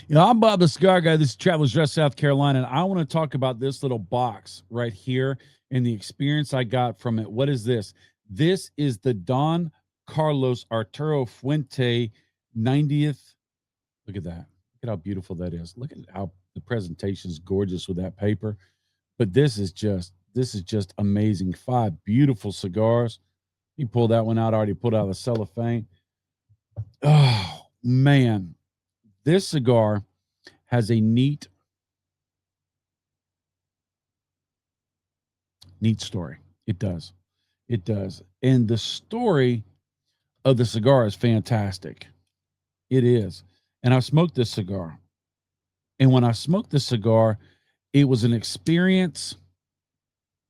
I'm Bob the Cigar Guy. This is Travelers Rest, South Carolina, and I want to talk about this little box right here and the experience I got from it. What is this? This is the Don Carlos Arturo Fuente 90th. Look at that. Look at how beautiful that is. Look at how the presentation is gorgeous with that paper. But this is just amazing. 5 beautiful cigars. You pull that one out. I already pulled out the cellophane. Oh man, this cigar has a neat story. It does. It does. And the story of the cigar is fantastic. It is. And I smoked this cigar. And when I smoked this cigar, it was an experience.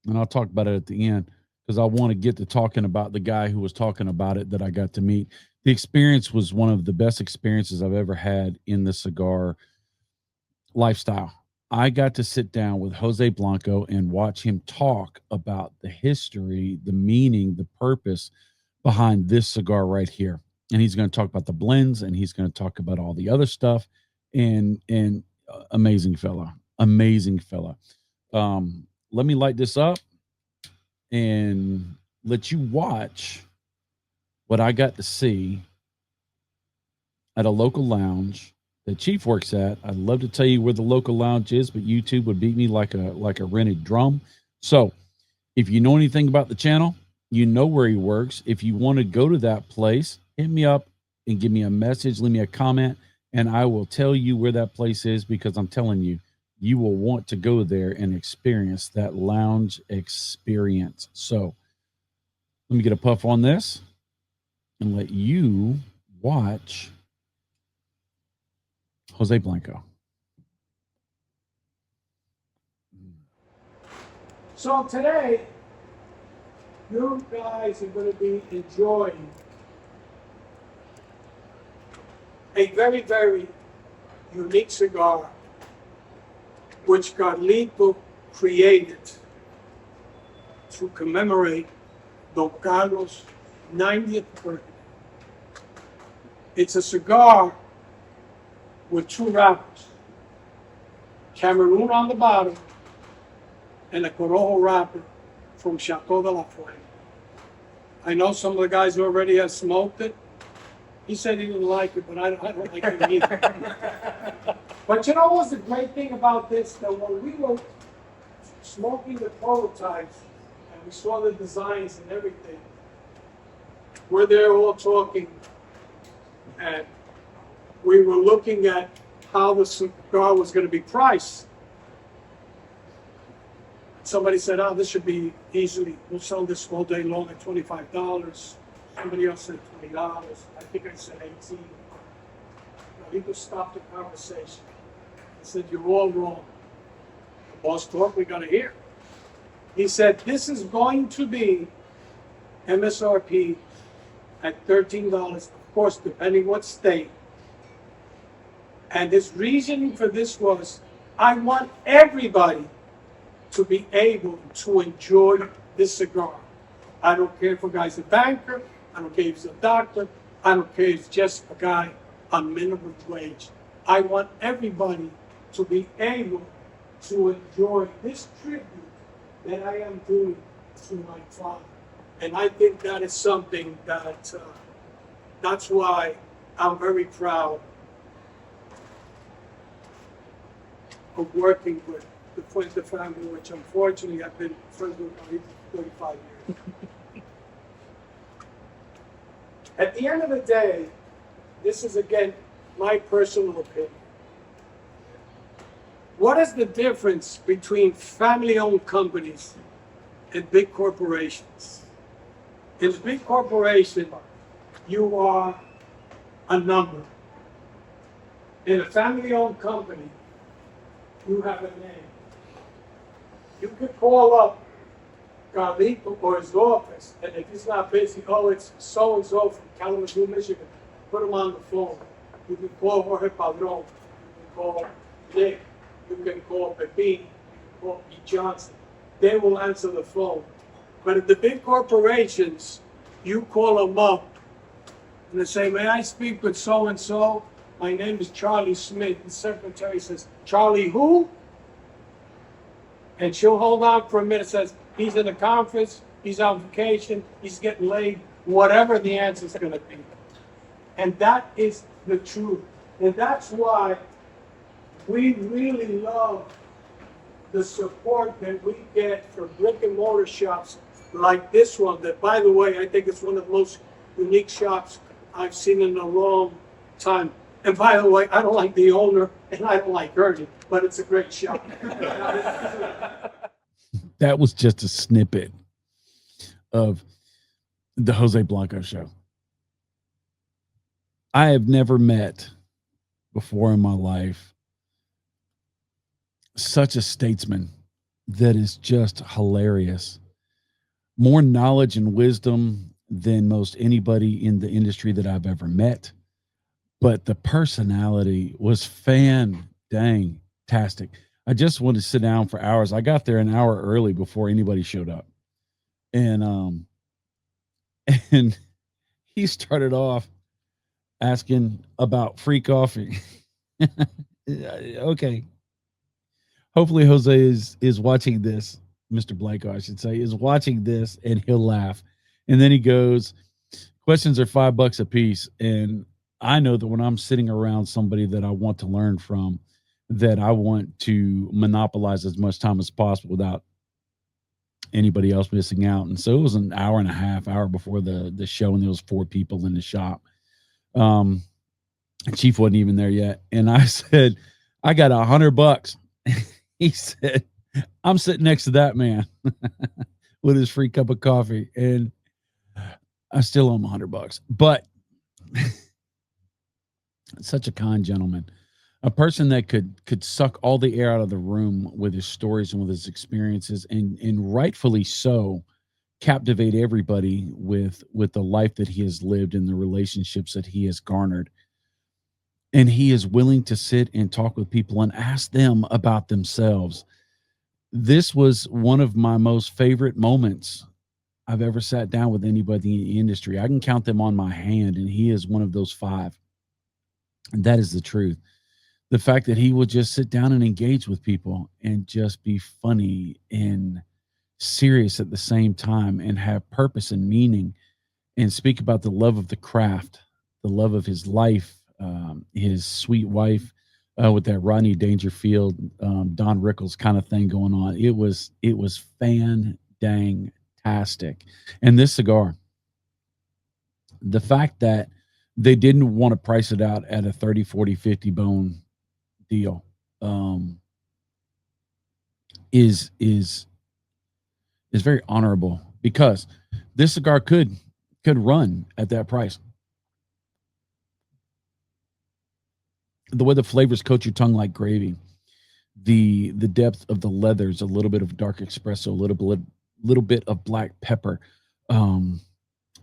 And I'll talk about it at the end because I want to get to talking about the guy who was talking about it that I got to meet. The experience was one of the best experiences I've ever had in the cigar lifestyle. I got to sit down with Jose Blanco and watch him talk about the history, the meaning, the purpose behind this cigar right here. And he's going to talk about the blends and he's going to talk about all the other stuff. And amazing fella, amazing fella. Let me light this up and let you watch what I got to see at a local lounge that Chief works at. I'd love to tell you where the local lounge is, but YouTube would beat me like a rented drum. So if you know anything about the channel, you know where he works. If you want to go to that place, hit me up and give me a message, leave me a comment, and I will tell you where that place is because I'm telling you, you will want to go there and experience that lounge experience. So let me get a puff on this and let you watch Jose Blanco. So today, you guys are going to be enjoying a very, very unique cigar which Carlito created to commemorate Don Carlos' 90th birthday. It's a cigar with two wrappers, Cameroon on the bottom and a Corojo wrapper from Chateau de la Fuente. I know some of the guys who already have smoked it. He said he didn't like it, but I don't like it either. But you know what's the great thing about this? That when we were smoking the prototypes and we saw the designs and everything, we're there all talking and we were looking at how the cigar was going to be priced. Somebody said, oh, this should be easily, we'll sell this all day long at $25. Somebody else said $20. I think I said 18. He just stopped the conversation. I said, you're all wrong. The boss talk, we got to hear. He said, this is going to be MSRP at $13, of course, depending what state. And his reasoning for this was, I want everybody to be able to enjoy this cigar. I don't care if a guy's a banker, I don't care if he's a doctor, I don't care if he's just a guy on minimum wage. I want everybody to be able to enjoy this tribute that I am doing to my father. And I think that is something that, that's why I'm very proud of working with the Fuente family, which unfortunately I've been friends with for 35 years. At the end of the day, this is again my personal opinion. What is the difference between family-owned companies and big corporations? In a big corporation, you are a number. In a family-owned company, you have a name. You could call up Carlito or his office, and if he's not busy, oh, it's so-and-so from Kalamazoo, Michigan. Put him on the phone. You can call Jorge Padron. You can call Nick. You can call Pepin. You can call Pete Johnson. They will answer the phone. But at the big corporations, you call them up and they say, may I speak with so-and-so? my name is Charlie Smith. The secretary says, Charlie who? And she'll hold on for a minute, says, he's in a conference, he's on vacation, he's getting laid, whatever the answer is going to be. And that is the truth. And that's why we really love the support that we get from brick and mortar shops like this one, that, by the way, I think it's one of the most unique shops I've seen in a long time. And by the way, I don't like the owner and I don't like Ernie, but it's a great shop. That was just a snippet of the Jose Blanco show. I have never met before in my life such a statesman that is just hilarious. More knowledge and wisdom than most anybody in the industry that I've ever met. But the personality was fan-dang-tastic. I just wanted to sit down for hours. I got there an hour early before anybody showed up. And and he started off asking about free coffee. Okay. Hopefully Jose is watching this, Mr. Blanco, I should say, is watching this, and he'll laugh. And then he goes, questions are $5 a piece. And I know that when I'm sitting around somebody that I want to learn from, that I want to monopolize as much time as possible without anybody else missing out. And so it was an hour and a half, hour before the show, and there was 4 people in the shop. Chief wasn't even there yet. And I said, I got $100. He said, I'm sitting next to that man with his free cup of coffee. And I still owe him $100, but such a kind gentleman, a person that could suck all the air out of the room with his stories and with his experiences, and rightfully so, captivate everybody with the life that he has lived and the relationships that he has garnered. And he is willing to sit and talk with people and ask them about themselves. This was one of my most favorite moments I've ever sat down with anybody in the industry. I can count them on my hand, and he is one of those 5. And that is the truth. The fact that he would just sit down and engage with people and just be funny and serious at the same time, and have purpose and meaning, and speak about the love of the craft, the love of his life, his sweet wife, with that Rodney Dangerfield, Don Rickles kind of thing going on. It was fan-dang-tastic. And this cigar, the fact that they didn't want to price it out at a 30, 40, 50 bone deal, is very honorable, because this cigar could run at that price. The way the flavors coat your tongue like gravy, the depth of the leathers, a little bit of dark espresso, a little bit of black pepper.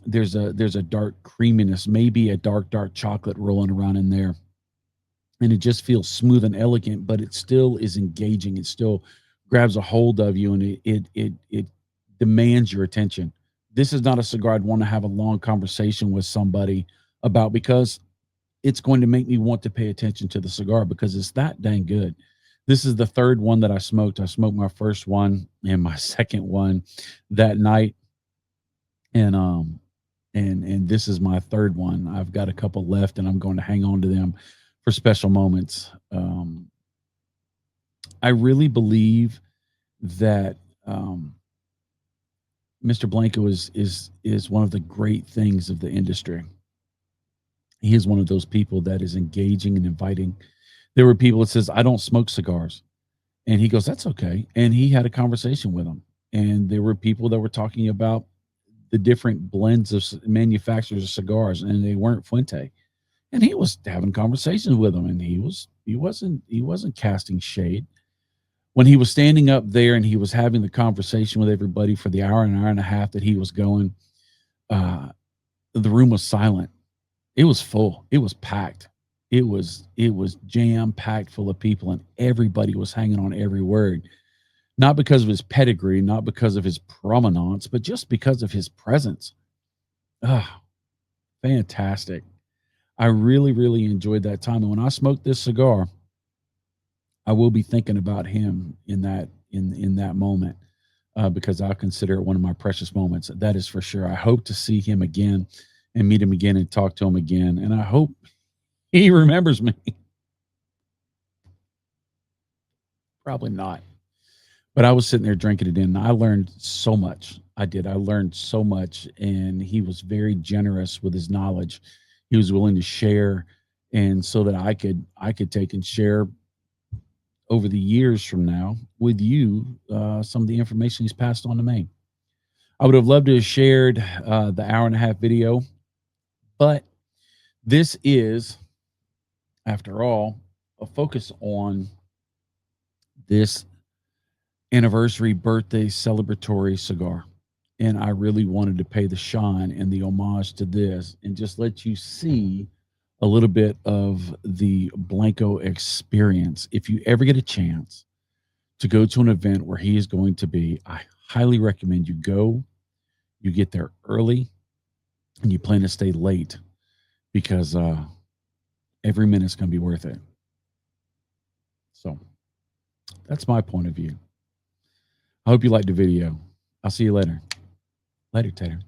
There's a dark creaminess, maybe a dark chocolate rolling around in there, and it just feels smooth and elegant, but it still is engaging. It still grabs a hold of you, and it demands your attention. This is not a cigar I'd want to have a long conversation with somebody about, because it's going to make me want to pay attention to the cigar, because it's that dang good. This is the 3rd one that I smoked. I smoked my first one and my second one that night. And this is my 3rd one. I've got a couple left, and I'm going to hang on to them for special moments. I really believe that Mr. Blanco is one of the great things of the industry. He is one of those people that is engaging and inviting. There were people that says, I don't smoke cigars. And he goes, that's okay. And he had a conversation with them. And there were people that were talking about the different blends of manufacturers of cigars, and they weren't Fuente. And he was having conversations with them, and he wasn't casting shade. When he was standing up there and he was having the conversation with everybody for the hour and a half that he was going, the room was silent. It was full. It was packed. It was jam packed full of people, and everybody was hanging on every word, not because of his pedigree, not because of his provenance, but just because of his presence. Ah, fantastic. I really, really enjoyed that time. And when I smoke this cigar, I will be thinking about him in that moment, because I consider it one of my precious moments. That is for sure. I hope to see him again and meet him again and talk to him again. And I hope he remembers me. Probably not. But I was sitting there drinking it in, and I learned so much. I did. I learned so much, and he was very generous with his knowledge. He was willing to share, and so that I could take and share over the years from now with you some of the information he's passed on to me. I would have loved to have shared the hour and a half video, but this is, after all, a focus on this anniversary birthday celebratory cigar. And I really wanted to pay the shine and the homage to this and just let you see a little bit of the Blanco experience. If you ever get a chance to go to an event where he is going to be, I highly recommend you go. You get there early and you plan to stay late, because every minute's going to be worth it. So that's my point of view. I hope you liked the video. I'll see you later. Later, Tater.